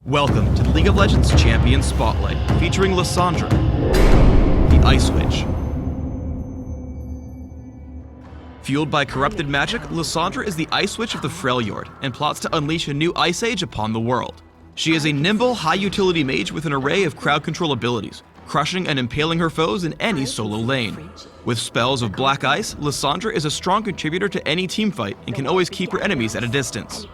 Welcome to the League of Legends Champion Spotlight, featuring Lissandra, the Ice Witch. Fueled by corrupted magic, Lissandra is the Ice Witch of the Freljord and plots to unleash a new ice age upon the world. She is a nimble, high-utility mage with an array of crowd control abilities, crushing and impaling her foes in any solo lane. With spells of black ice, Lissandra is a strong contributor to any teamfight and can always keep her enemies at a distance.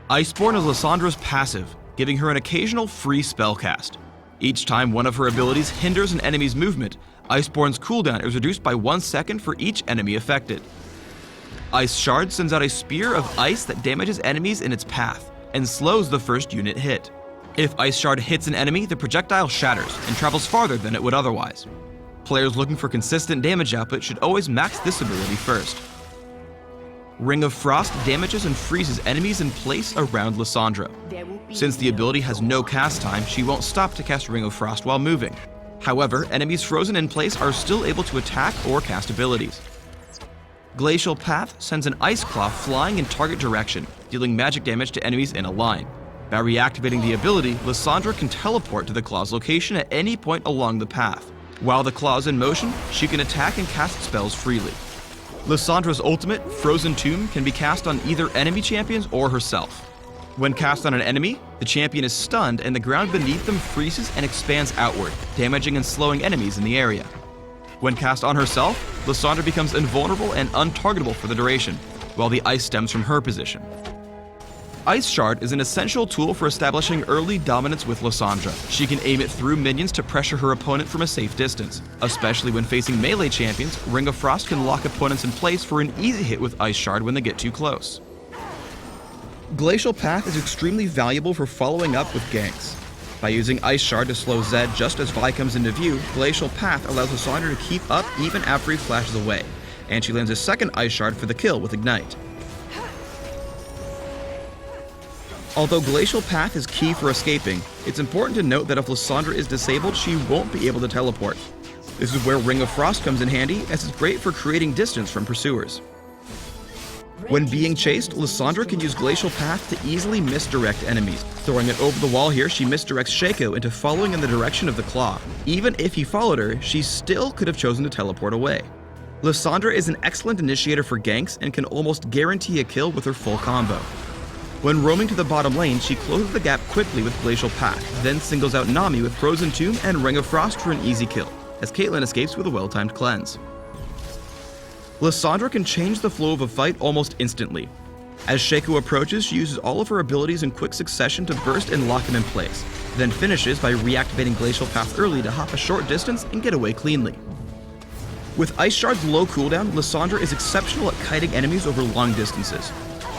Iceborne is Lissandra's passive, giving her an occasional free spell cast. Each time one of her abilities hinders an enemy's movement, Iceborne's cooldown is reduced by 1 second for each enemy affected. Ice Shard sends out a spear of ice that damages enemies in its path and slows the first unit hit. If Ice Shard hits an enemy, the projectile shatters and travels farther than it would otherwise. Players looking for consistent damage output should always max this ability first. Ring of Frost damages and freezes enemies in place around Lissandra. Since the ability has no cast time, she won't stop to cast Ring of Frost while moving. However, enemies frozen in place are still able to attack or cast abilities. Glacial Path sends an Ice Claw flying in target direction, dealing magic damage to enemies in a line. By reactivating the ability, Lissandra can teleport to the Claw's location at any point along the path. While the Claw is in motion, she can attack and cast spells freely. Lissandra's ultimate, Frozen Tomb, can be cast on either enemy champions or herself. When cast on an enemy, the champion is stunned and the ground beneath them freezes and expands outward, damaging and slowing enemies in the area. When cast on herself, Lissandra becomes invulnerable and untargetable for the duration, while the ice stems from her position. Ice Shard is an essential tool for establishing early dominance with Lissandra. She can aim it through minions to pressure her opponent from a safe distance. Especially when facing melee champions, Ring of Frost can lock opponents in place for an easy hit with Ice Shard when they get too close. Glacial Path is extremely valuable for following up with ganks. By using Ice Shard to slow Zed just as Vi comes into view, Glacial Path allows Lissandra to keep up even after he flashes away, and she lands a second Ice Shard for the kill with Ignite. Although Glacial Path is key for escaping, it's important to note that if Lissandra is disabled, she won't be able to teleport. This is where Ring of Frost comes in handy, as it's great for creating distance from pursuers. When being chased, Lissandra can use Glacial Path to easily misdirect enemies. Throwing it over the wall here, she misdirects Shaco into following in the direction of the Claw. Even if he followed her, she still could have chosen to teleport away. Lissandra is an excellent initiator for ganks and can almost guarantee a kill with her full combo. When roaming to the bottom lane, she closes the gap quickly with Glacial Path, then singles out Nami with Frozen Tomb and Ring of Frost for an easy kill, as Caitlyn escapes with a well-timed cleanse. Lissandra can change the flow of a fight almost instantly. As Shaco approaches, she uses all of her abilities in quick succession to burst and lock him in place, then finishes by reactivating Glacial Path early to hop a short distance and get away cleanly. With Ice Shard's low cooldown, Lissandra is exceptional at kiting enemies over long distances.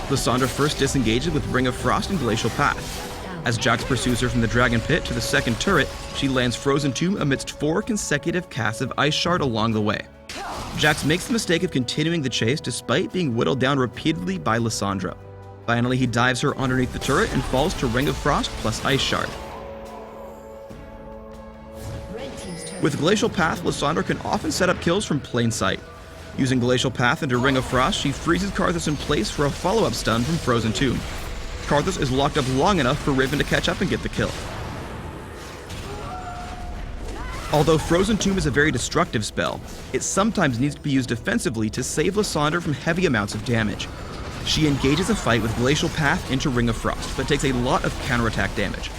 Lissandra first disengages with Ring of Frost and Glacial Path. As Jax pursues her from the Dragon Pit to the second turret, she lands Frozen Tomb amidst 4 consecutive casts of Ice Shard along the way. Jax makes the mistake of continuing the chase despite being whittled down repeatedly by Lissandra. Finally, he dives her underneath the turret and falls to Ring of Frost plus Ice Shard. With Glacial Path, Lissandra can often set up kills from plain sight. Using Glacial Path into Ring of Frost, she freezes Karthus in place for a follow-up stun from Frozen Tomb. Karthus is locked up long enough for Riven to catch up and get the kill. Although Frozen Tomb is a very destructive spell, it sometimes needs to be used defensively to save Lissandra from heavy amounts of damage. She engages a fight with Glacial Path into Ring of Frost, but takes a lot of counterattack damage.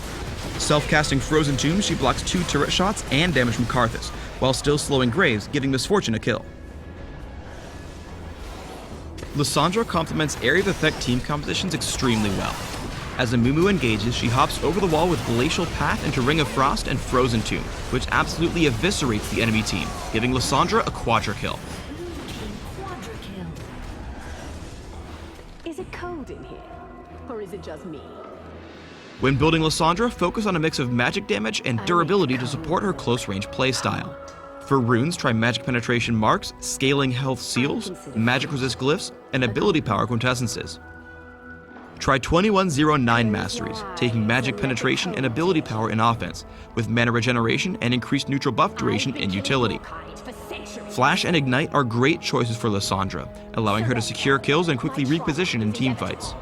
Self-casting Frozen Tomb, she blocks 2 turret shots and damage from Karthus, while still slowing Graves, giving Misfortune a kill. Lissandra complements area of effect team compositions extremely well. As Amumu engages, she hops over the wall with Glacial Path into Ring of Frost and Frozen Tomb, which absolutely eviscerates the enemy team, giving Lissandra a quadra kill. Is it cold in here? Or is it just me? When building Lissandra, focus on a mix of magic damage and durability to support her close-range playstyle. For runes, try Magic Penetration Marks, Scaling Health Seals, Magic Resist Glyphs, and Ability Power Quintessences. Try 2109 Masteries, taking Magic Penetration and Ability Power in offense, with Mana Regeneration and increased neutral buff duration in utility. Flash and Ignite are great choices for Lissandra, allowing her to secure kills and quickly reposition in teamfights.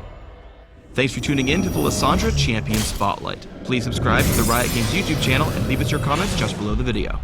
Thanks for tuning in to the Lissandra Champion Spotlight. Please subscribe to the Riot Games YouTube channel and leave us your comments just below the video.